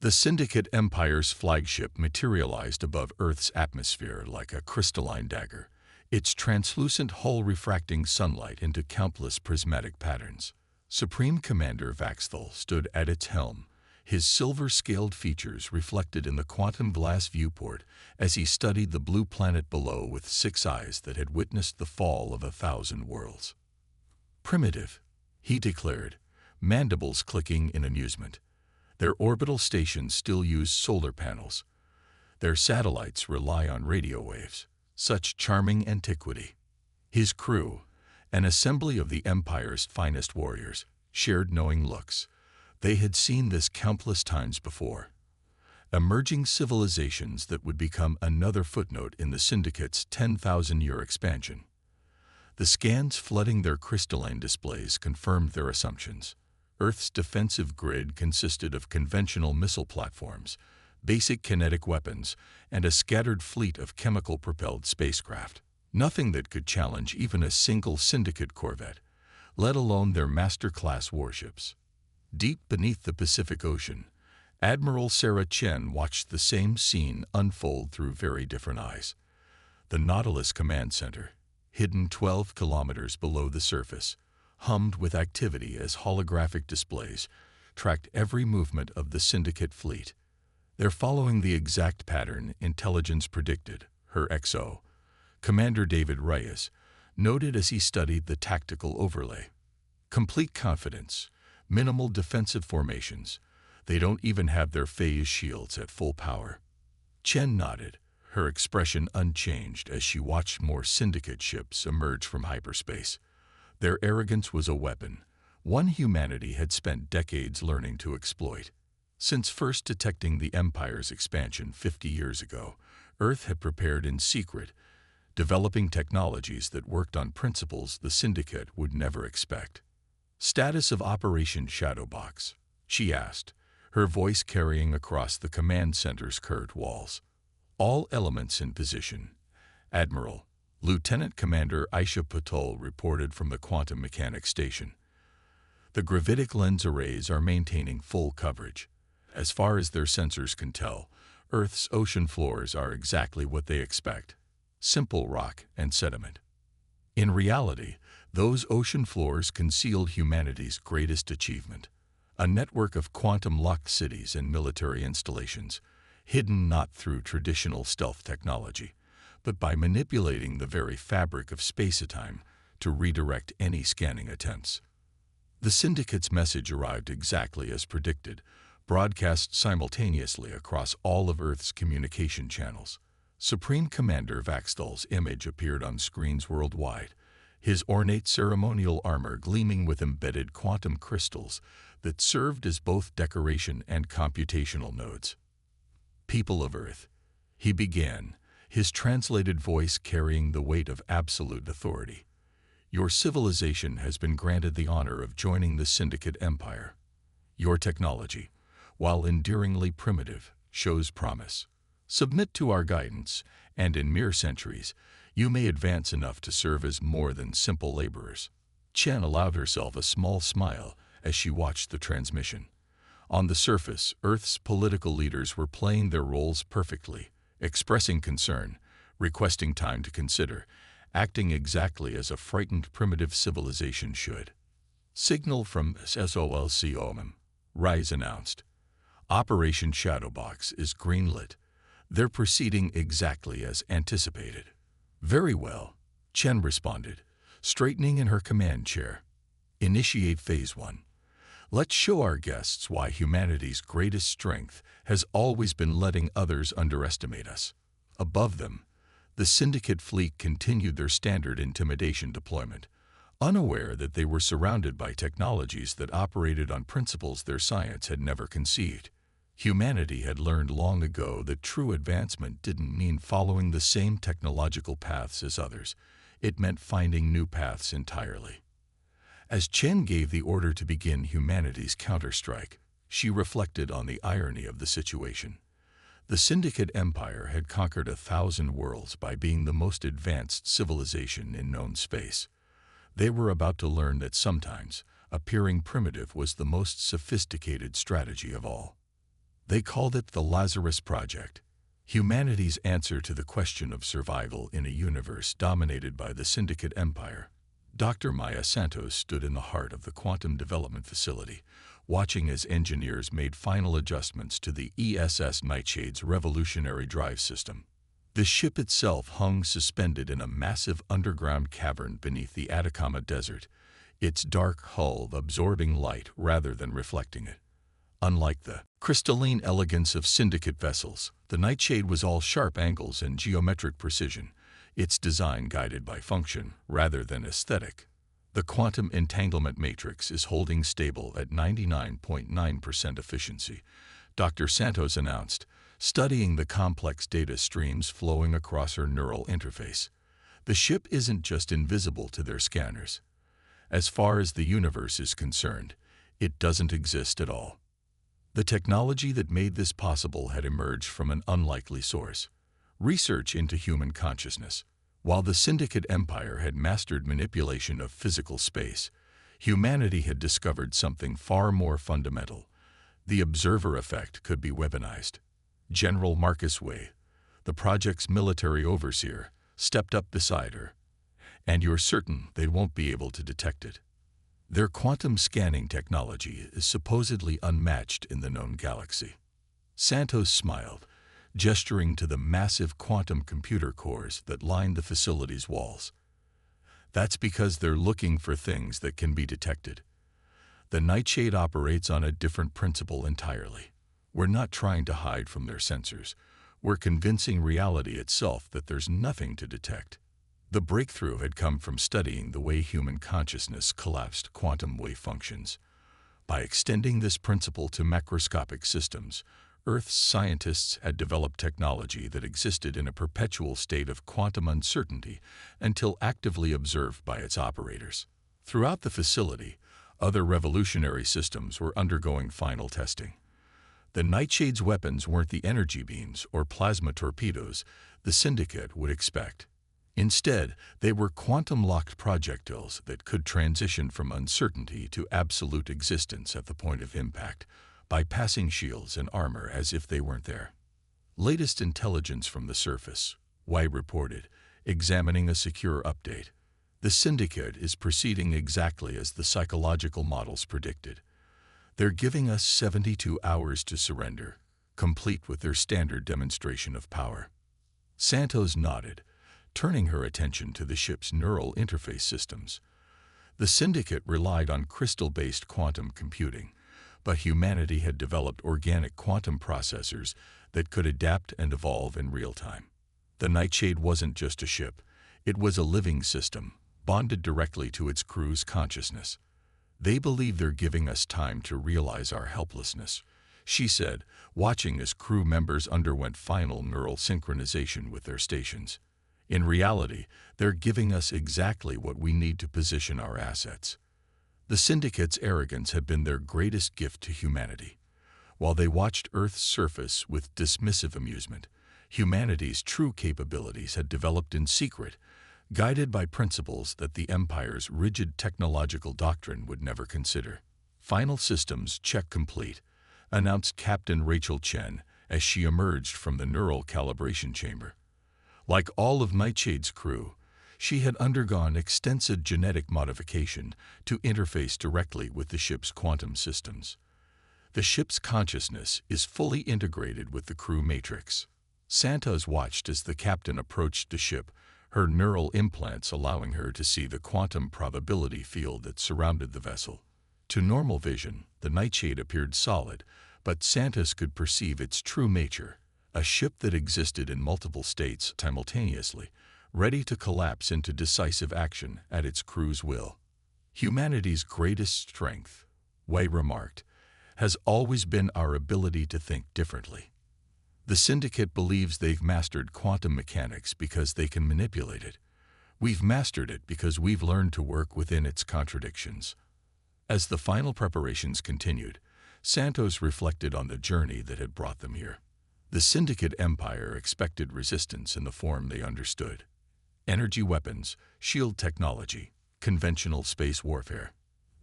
The Syndicate Empire's flagship materialized above Earth's atmosphere like a crystalline dagger, its translucent hull refracting sunlight into countless prismatic patterns. Supreme Commander Vaxthal stood at its helm, his silver-scaled features reflected in the quantum glass viewport as he studied the blue planet below with 6 eyes that had witnessed the fall of 1,000 worlds. "Primitive," he declared, mandibles clicking in amusement. Their orbital stations still use solar panels. Their satellites rely on radio waves. Such charming antiquity. His crew, an assembly of the Empire's finest warriors, shared knowing looks. They had seen this countless times before. Emerging civilizations that would become another footnote in the Syndicate's 10,000-year expansion. The scans flooding their crystalline displays confirmed their assumptions. Earth's defensive grid consisted of conventional missile platforms, basic kinetic weapons, and a scattered fleet of chemical-propelled spacecraft. Nothing that could challenge even a single Syndicate corvette, let alone their master-class warships. Deep beneath the Pacific Ocean, Admiral Sarah Chen watched the same scene unfold through very different eyes. The Nautilus Command Center, hidden 12 kilometers below the surface, hummed with activity as holographic displays tracked every movement of the Syndicate fleet. They're following the exact pattern intelligence predicted, her XO, Commander David Reyes, noted as he studied the tactical overlay. Complete confidence, minimal defensive formations. They don't even have their phase shields at full power. Chen nodded, her expression unchanged as she watched more Syndicate ships emerge from hyperspace. Their arrogance was a weapon, one humanity had spent decades learning to exploit. Since first detecting the Empire's expansion 50 years ago, Earth had prepared in secret, developing technologies that worked on principles the Syndicate would never expect. "Status of Operation Shadowbox?" she asked, her voice carrying across the command center's curved walls. "All elements in position, Admiral." Lieutenant Commander Aisha Patel reported from the quantum mechanics station. "The gravitic lens arrays are maintaining full coverage. As far as their sensors can tell, Earth's ocean floors are exactly what they expect. Simple rock and sediment. In reality, those ocean floors conceal humanity's greatest achievement, a network of quantum-locked cities and military installations, hidden not through traditional stealth technology, but by manipulating the very fabric of space-time to redirect any scanning attempts." The Syndicate's message arrived exactly as predicted, broadcast simultaneously across all of Earth's communication channels. Supreme Commander Vaxthal's image appeared on screens worldwide, his ornate ceremonial armor gleaming with embedded quantum crystals that served as both decoration and computational nodes. "People of Earth," he began, his translated voice carrying the weight of absolute authority. "Your civilization has been granted the honor of joining the Syndicate Empire. Your technology, while endearingly primitive, shows promise. Submit to our guidance, and in mere centuries, you may advance enough to serve as more than simple laborers." Chen allowed herself a small smile as she watched the transmission. On the surface, Earth's political leaders were playing their roles perfectly, expressing concern, requesting time to consider, acting exactly as a frightened primitive civilization should. "Signal from SOLCOM," Rise announced. "Operation Shadowbox is greenlit. They're proceeding exactly as anticipated." "Very well," Chen responded, straightening in her command chair. "Initiate Phase 1. Let's show our guests why humanity's greatest strength has always been letting others underestimate us." Above them, the Syndicate fleet continued their standard intimidation deployment, unaware that they were surrounded by technologies that operated on principles their science had never conceived. Humanity had learned long ago that true advancement didn't mean following the same technological paths as others. It meant finding new paths entirely. As Chen gave the order to begin humanity's counterstrike, she reflected on the irony of the situation. The Syndicate Empire had conquered 1,000 worlds by being the most advanced civilization in known space. They were about to learn that sometimes appearing primitive was the most sophisticated strategy of all. They called it the Lazarus Project, humanity's answer to the question of survival in a universe dominated by the Syndicate Empire. Dr. Maya Santos stood in the heart of the quantum development facility, watching as engineers made final adjustments to the ESS Nightshade's revolutionary drive system. The ship itself hung suspended in a massive underground cavern beneath the Atacama Desert, its dark hull absorbing light rather than reflecting it. Unlike the crystalline elegance of Syndicate vessels, the Nightshade was all sharp angles and geometric precision, its design guided by function rather than aesthetic. The quantum entanglement matrix is holding stable at 99.9% efficiency, Dr. Santos announced, studying the complex data streams flowing across her neural interface. The ship isn't just invisible to their scanners. As far as the universe is concerned, it doesn't exist at all. The technology that made this possible had emerged from an unlikely source: research into human consciousness. While the Syndicate Empire had mastered manipulation of physical space, humanity had discovered something far more fundamental. The observer effect could be weaponized. General Marcus Way, the project's military overseer, stepped up beside her. And you're certain they won't be able to detect it. Their quantum scanning technology is supposedly unmatched in the known galaxy. Santos smiled, gesturing to the massive quantum computer cores that lined the facility's walls. That's because they're looking for things that can be detected. The Nightshade operates on a different principle entirely. We're not trying to hide from their sensors. We're convincing reality itself that there's nothing to detect. The breakthrough had come from studying the way human consciousness collapsed quantum wave functions. By extending this principle to macroscopic systems, Earth's scientists had developed technology that existed in a perpetual state of quantum uncertainty until actively observed by its operators. Throughout the facility, other revolutionary systems were undergoing final testing. The Nightshade's weapons weren't the energy beams or plasma torpedoes the Syndicate would expect. Instead, they were quantum-locked projectiles that could transition from uncertainty to absolute existence at the point of impact, bypassing shields and armor as if they weren't there. Latest intelligence from the surface, White reported, examining a secure update. The Syndicate is proceeding exactly as the psychological models predicted. They're giving us 72 hours to surrender, complete with their standard demonstration of power. Santos nodded, turning her attention to the ship's neural interface systems. The Syndicate relied on crystal-based quantum computing, but humanity had developed organic quantum processors that could adapt and evolve in real time. The Nightshade wasn't just a ship, it was a living system, bonded directly to its crew's consciousness. They believe they're giving us time to realize our helplessness, she said, watching as crew members underwent final neural synchronization with their stations. In reality, they're giving us exactly what we need to position our assets. The Syndicate's arrogance had been their greatest gift to humanity. While they watched Earth's surface with dismissive amusement, humanity's true capabilities had developed in secret, guided by principles that the Empire's rigid technological doctrine would never consider. Final systems check complete, announced Captain Rachel Chen as she emerged from the neural calibration chamber. Like all of Nightshade's crew, she had undergone extensive genetic modification to interface directly with the ship's quantum systems. The ship's consciousness is fully integrated with the crew matrix. Santos watched as the captain approached the ship, her neural implants allowing her to see the quantum probability field that surrounded the vessel. To normal vision, the Nightshade appeared solid, but Santos could perceive its true nature. A ship that existed in multiple states simultaneously, ready to collapse into decisive action at its crew's will. Humanity's greatest strength, Wei remarked, has always been our ability to think differently. The Syndicate believes they've mastered quantum mechanics because they can manipulate it. We've mastered it because we've learned to work within its contradictions. As the final preparations continued, Santos reflected on the journey that had brought them here. The Syndicate Empire expected resistance in the form they understood: energy weapons, shield technology, conventional space warfare.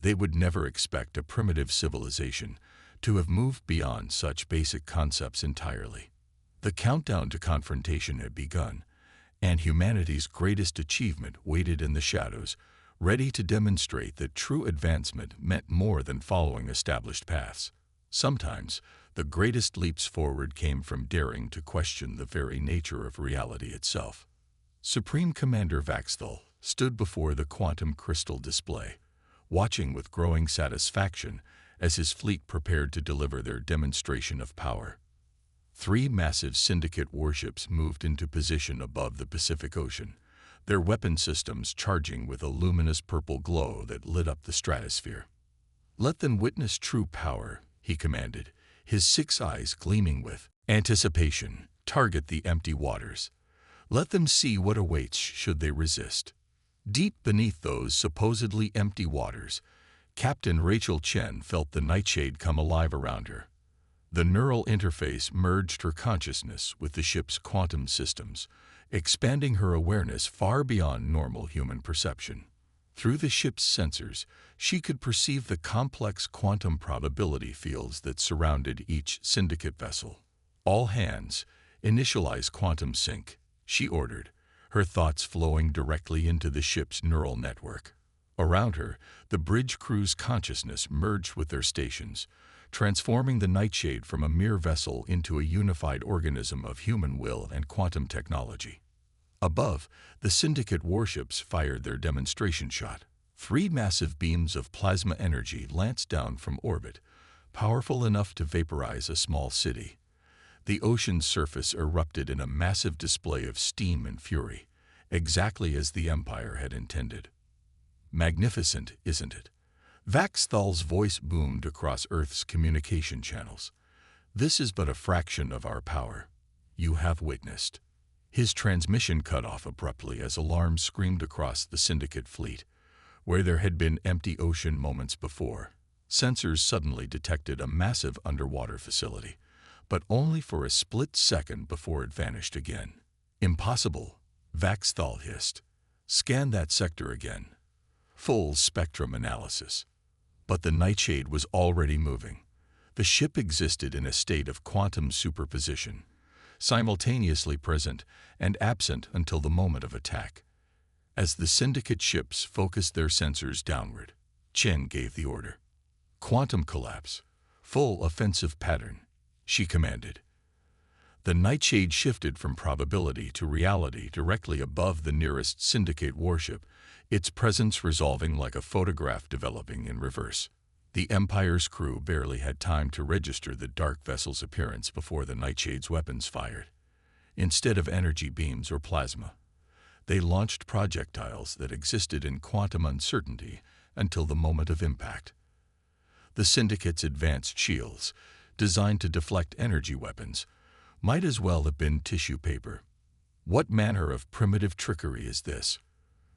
They would never expect a primitive civilization to have moved beyond such basic concepts entirely. The countdown to confrontation had begun, and humanity's greatest achievement waited in the shadows, ready to demonstrate that true advancement meant more than following established paths. Sometimes, the greatest leaps forward came from daring to question the very nature of reality itself. Supreme Commander Vaxthal stood before the quantum crystal display, watching with growing satisfaction as his fleet prepared to deliver their demonstration of power. 3 massive syndicate warships moved into position above the Pacific Ocean, their weapon systems charging with a luminous purple glow that lit up the stratosphere. "Let them witness true power," he commanded, his 6 eyes gleaming with anticipation. "Target the empty waters. Let them see what awaits should they resist." Deep beneath those supposedly empty waters, Captain Rachel Chen felt the nightshade come alive around her. The neural interface merged her consciousness with the ship's quantum systems, expanding her awareness far beyond normal human perception. Through the ship's sensors, she could perceive the complex quantum probability fields that surrounded each syndicate vessel. "All hands, initialize quantum sync," she ordered, her thoughts flowing directly into the ship's neural network. Around her, the bridge crew's consciousness merged with their stations, transforming the nightshade from a mere vessel into a unified organism of human will and quantum technology. Above, the syndicate warships fired their demonstration shot. 3 massive beams of plasma energy lanced down from orbit, powerful enough to vaporize a small city. The ocean's surface erupted in a massive display of steam and fury, exactly as the Empire had intended. "Magnificent, isn't it?" Vaxthal's voice boomed across Earth's communication channels. "This is but a fraction of our power. You have witnessed." His transmission cut off abruptly as alarms screamed across the syndicate fleet, where there had been empty ocean moments before. Sensors suddenly detected a massive underwater facility, but only for a split second before it vanished again. "Impossible," Vaxthal hissed. "Scan that sector again." Full spectrum analysis. But the nightshade was already moving. The ship existed in a state of quantum superposition, simultaneously present and absent until the moment of attack. As the syndicate ships focused their sensors downward, Chen gave the order. "Quantum collapse. Full offensive pattern," she commanded. The nightshade shifted from probability to reality directly above the nearest syndicate warship, its presence resolving like a photograph developing in reverse. The Empire's crew barely had time to register the dark vessel's appearance before the Nightshade's weapons fired. Instead of energy beams or plasma, they launched projectiles that existed in quantum uncertainty until the moment of impact. The Syndicate's advanced shields, designed to deflect energy weapons, might as well have been tissue paper. "What manner of primitive trickery is this?"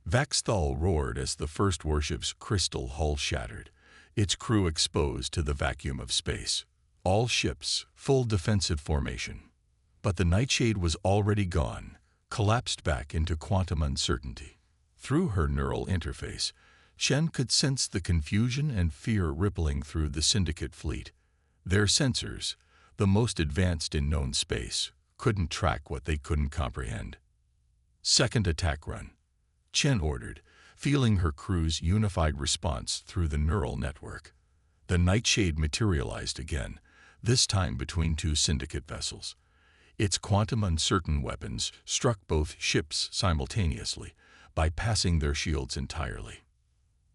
Vaxthal roared as the first warship's crystal hull shattered, its crew exposed to the vacuum of space. All ships, full defensive formation. But the Nightshade was already gone, collapsed back into quantum uncertainty. Through her neural interface, Shen could sense the confusion and fear rippling through the Syndicate fleet. Their sensors, the most advanced in known space, couldn't track what they couldn't comprehend. "Second attack run," Chen ordered, feeling her crew's unified response through the neural network. The Nightshade materialized again, this time between 2 Syndicate vessels. Its quantum-uncertain weapons struck both ships simultaneously, bypassing their shields entirely.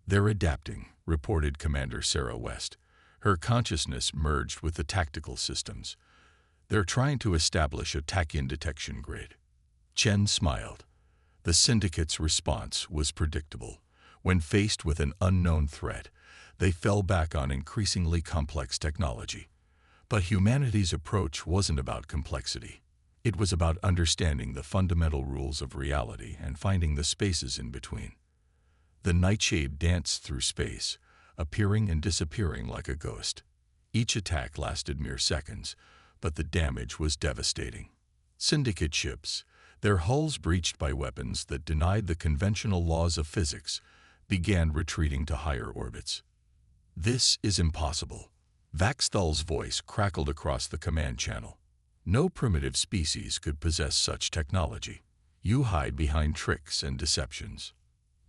"They're adapting," reported Commander Sarah West. Her consciousness merged with the tactical systems. "They're trying to establish a tachyon detection grid." Chen smiled. The Syndicate's response was predictable. When faced with an unknown threat, they fell back on increasingly complex technology. But humanity's approach wasn't about complexity. It was about understanding the fundamental rules of reality and finding the spaces in between. The Nightshade danced through space, appearing and disappearing like a ghost. Each attack lasted mere seconds, but the damage was devastating. Syndicate ships, their hulls breached by weapons that denied the conventional laws of physics, began retreating to higher orbits. "This is impossible," Vaxthal's voice crackled across the command channel. No primitive species could possess such technology. You hide behind tricks and deceptions.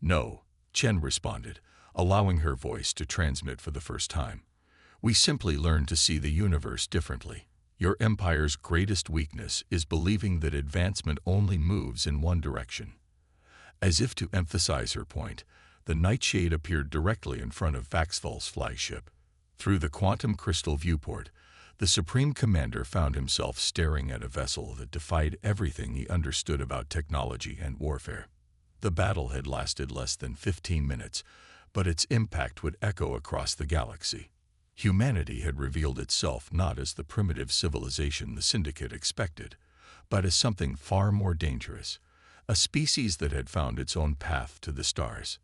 No, Chen responded, allowing her voice to transmit for the first time. We simply learned to see the universe differently. Your empire's greatest weakness is believing that advancement only moves in one direction. As if to emphasize her point, the nightshade appeared directly in front of Vaxthal's flagship. Through the quantum crystal viewport, the Supreme Commander found himself staring at a vessel that defied everything he understood about technology and warfare. The battle had lasted less than 15 minutes, but its impact would echo across the galaxy. Humanity had revealed itself not as the primitive civilization the Syndicate expected, but as something far more dangerous, a species that had found its own path to the stars.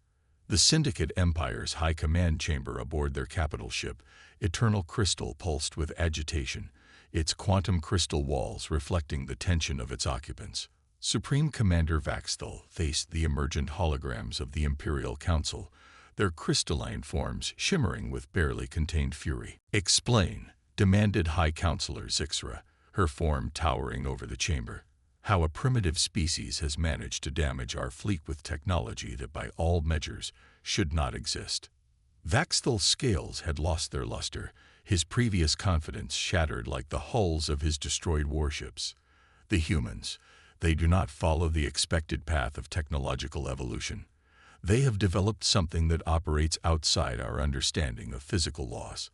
The Syndicate Empire's high command chamber aboard their capital ship, Eternal Crystal, pulsed with agitation, its quantum crystal walls reflecting the tension of its occupants. Supreme Commander Vaxthal faced the emergent holograms of the Imperial Council, their crystalline forms shimmering with barely contained fury. "Explain," demanded High Counselor Zixra, her form towering over the chamber, "how a primitive species has managed to damage our fleet with technology that by all measures should not exist." Vaxthal's scales had lost their luster, his previous confidence shattered like the hulls of his destroyed warships. The humans, they do not follow the expected path of technological evolution. They have developed something that operates outside our understanding of physical laws.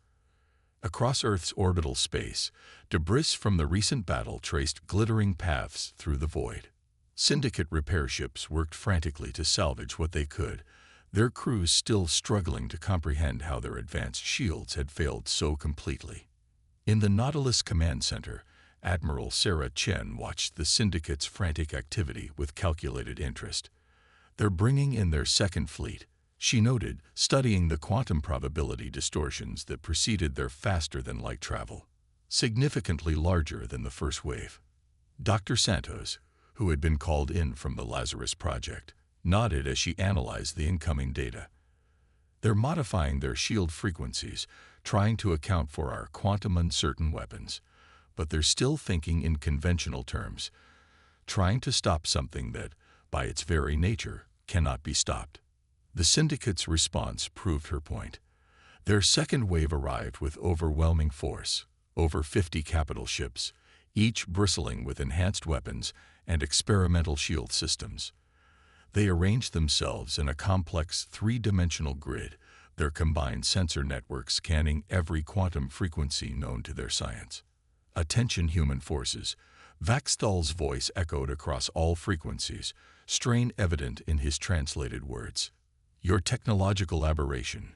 Across Earth's orbital space, debris from the recent battle traced glittering paths through the void. Syndicate repair ships worked frantically to salvage what they could, their crews still struggling to comprehend how their advanced shields had failed so completely. In the Nautilus Command Center, Admiral Sarah Chen watched the Syndicate's frantic activity with calculated interest. "They're bringing in their second fleet," she noted, studying the quantum probability distortions that preceded their faster-than-light travel, significantly larger than the first wave. Dr. Santos, who had been called in from the Lazarus Project, nodded as she analyzed the incoming data. "They're modifying their shield frequencies, trying to account for our quantum-uncertain weapons, but they're still thinking in conventional terms, trying to stop something that, by its very nature, cannot be stopped." The Syndicate's response proved her point. Their second wave arrived with overwhelming force, over 50 capital ships, each bristling with enhanced weapons and experimental shield systems. They arranged themselves in a complex three-dimensional grid, their combined sensor network scanning every quantum frequency known to their science. "Attention, human forces," Vaxthal's voice echoed across all frequencies, strain evident in his translated words. "Your technological aberration,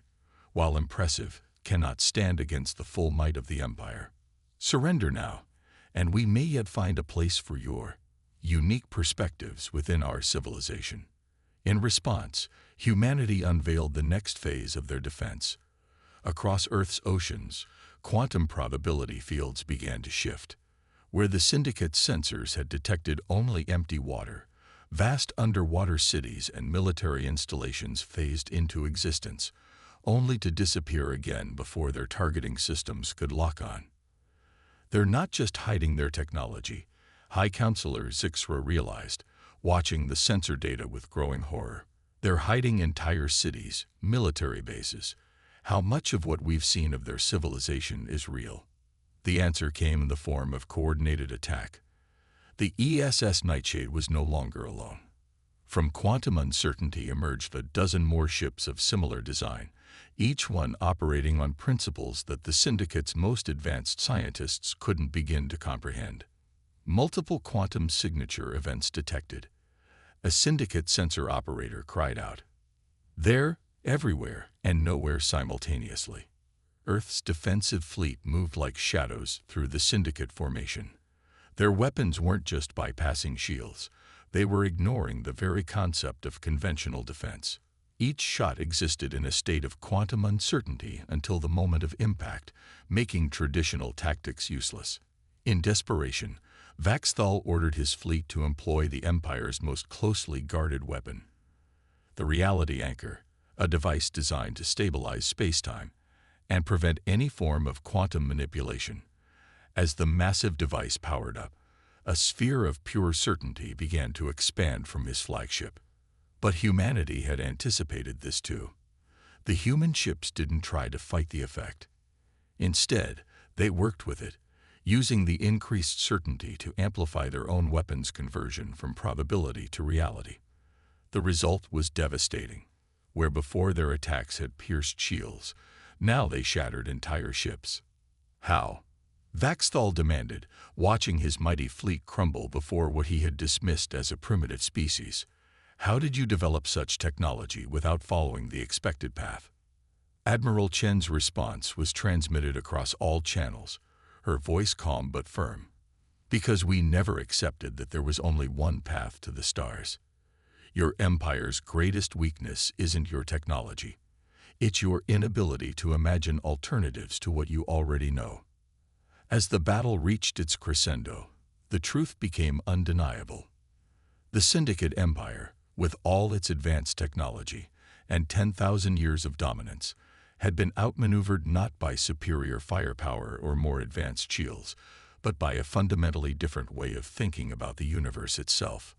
while impressive, cannot stand against the full might of the Empire. Surrender now, and we may yet find a place for your unique perspectives within our civilization." In response, humanity unveiled the next phase of their defense. Across Earth's oceans, quantum probability fields began to shift. Where the Syndicate's sensors had detected only empty water, vast underwater cities and military installations phased into existence, only to disappear again before their targeting systems could lock on. "They're not just hiding their technology," High Counselor Zixra realized, watching the sensor data with growing horror. "They're hiding entire cities, military bases. How much of what we've seen of their civilization is real?" The answer came in the form of coordinated attack. The ESS Nightshade was no longer alone. From quantum uncertainty emerged a dozen more ships of similar design, each one operating on principles that the Syndicate's most advanced scientists couldn't begin to comprehend. Multiple quantum signature events detected. A Syndicate sensor operator cried out. "There, everywhere, and nowhere simultaneously." Earth's defensive fleet moved like shadows through the Syndicate formation. Their weapons weren't just bypassing shields, they were ignoring the very concept of conventional defense. Each shot existed in a state of quantum uncertainty until the moment of impact, making traditional tactics useless. In desperation, Vaxthal ordered his fleet to employ the Empire's most closely guarded weapon, the reality anchor, a device designed to stabilize spacetime and prevent any form of quantum manipulation. As the massive device powered up, a sphere of pure certainty began to expand from his flagship. But humanity had anticipated this too. The human ships didn't try to fight the effect. Instead, they worked with it, using the increased certainty to amplify their own weapons conversion from probability to reality. The result was devastating. Where before their attacks had pierced shields, now they shattered entire ships. How? Vaxthal demanded, watching his mighty fleet crumble before what he had dismissed as a primitive species. How did you develop such technology without following the expected path? Admiral Chen's response was transmitted across all channels, her voice calm but firm. Because we never accepted that there was only one path to the stars. Your empire's greatest weakness isn't your technology. It's your inability to imagine alternatives to what you already know. As the battle reached its crescendo, the truth became undeniable. The Syndicate Empire, with all its advanced technology and 10,000 years of dominance, had been outmaneuvered not by superior firepower or more advanced shields, but by a fundamentally different way of thinking about the universe itself.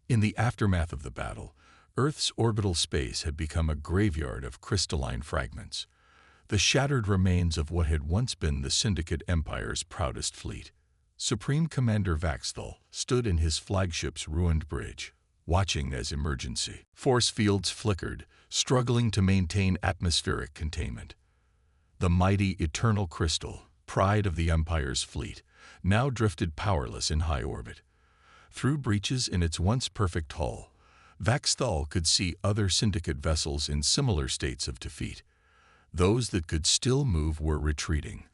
In the aftermath of the battle, Earth's orbital space had become a graveyard of crystalline fragments, the shattered remains of what had once been the Syndicate Empire's proudest fleet. Supreme Commander Vaxthal stood in his flagship's ruined bridge, watching as emergency force fields flickered, struggling to maintain atmospheric containment. The mighty Eternal Crystal, pride of the Empire's fleet, now drifted powerless in high orbit. Through breaches in its once perfect hull, Vaxthal could see other Syndicate vessels in similar states of defeat. Those that could still move were retreating,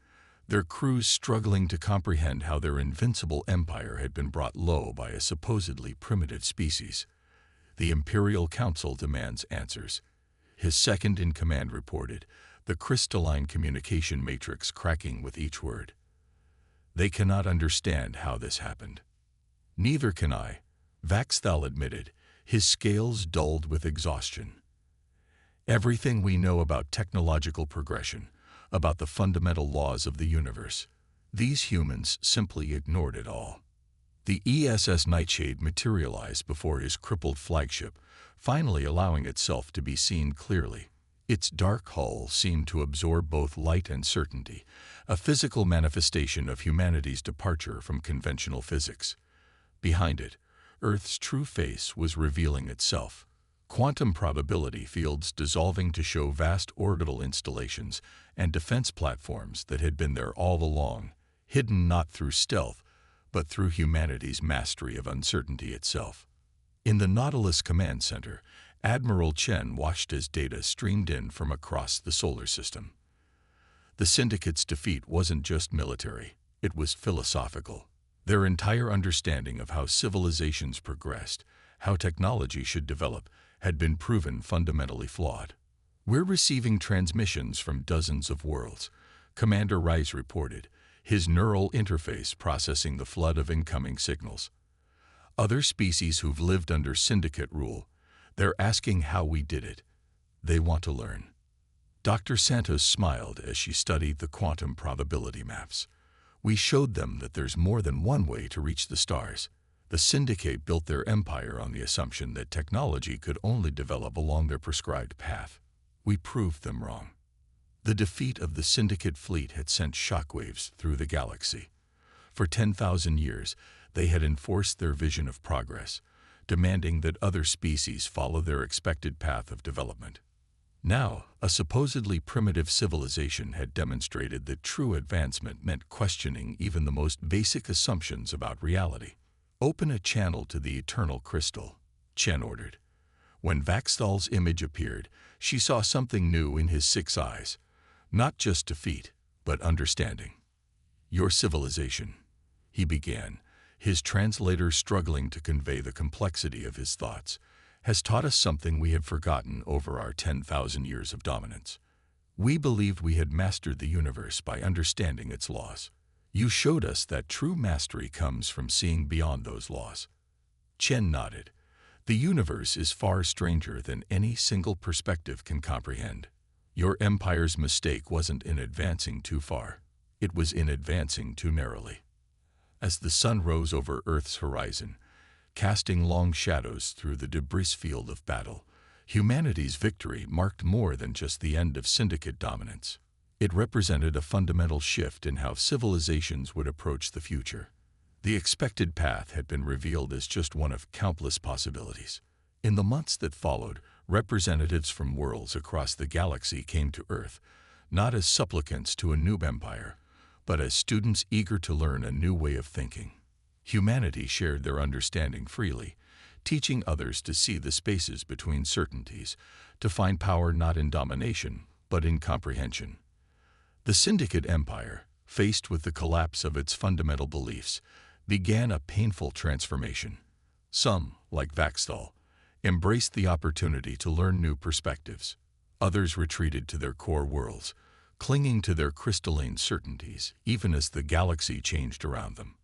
their crews struggling to comprehend how their invincible empire had been brought low by a supposedly primitive species. The Imperial Council demands answers. His second-in-command reported, the crystalline communication matrix cracking with each word. They cannot understand how this happened. Neither can I, Vaxthal admitted, his scales dulled with exhaustion. Everything we know about technological progression, about the fundamental laws of the universe, these humans simply ignored it all. The ESS Nightshade materialized before his crippled flagship, finally allowing itself to be seen clearly. Its dark hull seemed to absorb both light and certainty, a physical manifestation of humanity's departure from conventional physics. Behind it, Earth's true face was revealing itself. Quantum probability fields dissolving to show vast orbital installations and defense platforms that had been there all along, hidden not through stealth, but through humanity's mastery of uncertainty itself. In the Nautilus Command Center, Admiral Chen watched as data streamed in from across the solar system. The Syndicate's defeat wasn't just military, it was philosophical. Their entire understanding of how civilizations progressed, how technology should develop, had been proven fundamentally flawed. We're receiving transmissions from dozens of worlds, Commander Rice reported, his neural interface processing the flood of incoming signals. Other species who've lived under Syndicate rule, they're asking how we did it. They want to learn. Dr. Santos smiled as she studied the quantum probability maps. We showed them that there's more than one way to reach the stars. The Syndicate built their empire on the assumption that technology could only develop along their prescribed path. We proved them wrong. The defeat of the Syndicate fleet had sent shockwaves through the galaxy. For 10,000 years, they had enforced their vision of progress, demanding that other species follow their expected path of development. Now, a supposedly primitive civilization had demonstrated that true advancement meant questioning even the most basic assumptions about reality. Open a channel to the Eternal Crystal, Chen ordered. When Vaxthal's image appeared, she saw something new in his 6 eyes. Not just defeat, but understanding. Your civilization, he began, his translator struggling to convey the complexity of his thoughts, has taught us something we had forgotten over our 10,000 years of dominance. We believed we had mastered the universe by understanding its laws. You showed us that true mastery comes from seeing beyond those laws. Chen nodded. The universe is far stranger than any single perspective can comprehend. Your empire's mistake wasn't in advancing too far. It was in advancing too narrowly. As the sun rose over Earth's horizon, casting long shadows through the debris field of battle, humanity's victory marked more than just the end of syndicate dominance. It represented a fundamental shift in how civilizations would approach the future. The expected path had been revealed as just one of countless possibilities. In the months that followed, representatives from worlds across the galaxy came to Earth, not as supplicants to a new empire, but as students eager to learn a new way of thinking. Humanity shared their understanding freely, teaching others to see the spaces between certainties, to find power not in domination, but in comprehension. The Syndicate Empire, faced with the collapse of its fundamental beliefs, began a painful transformation. Some, like Vaxthal, embraced the opportunity to learn new perspectives. Others retreated to their core worlds, clinging to their crystalline certainties, even as the galaxy changed around them.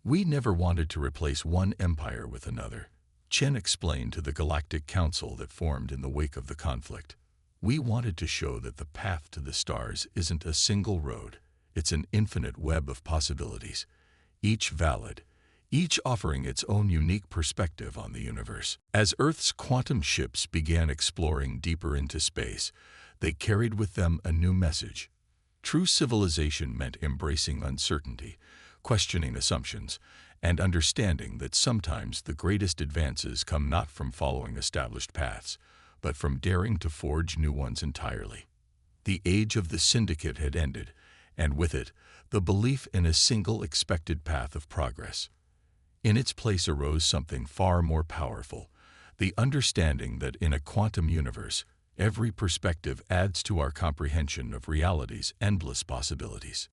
We never wanted to replace one empire with another, Chen explained to the Galactic Council that formed in the wake of the conflict. We wanted to show that the path to the stars isn't a single road, it's an infinite web of possibilities, each valid, each offering its own unique perspective on the universe. As Earth's quantum ships began exploring deeper into space, they carried with them a new message. True civilization meant embracing uncertainty, questioning assumptions, and understanding that sometimes the greatest advances come not from following established paths, but from daring to forge new ones entirely. The age of the Syndicate had ended, and with it, the belief in a single expected path of progress. In its place arose something far more powerful, the understanding that in a quantum universe, every perspective adds to our comprehension of reality's endless possibilities.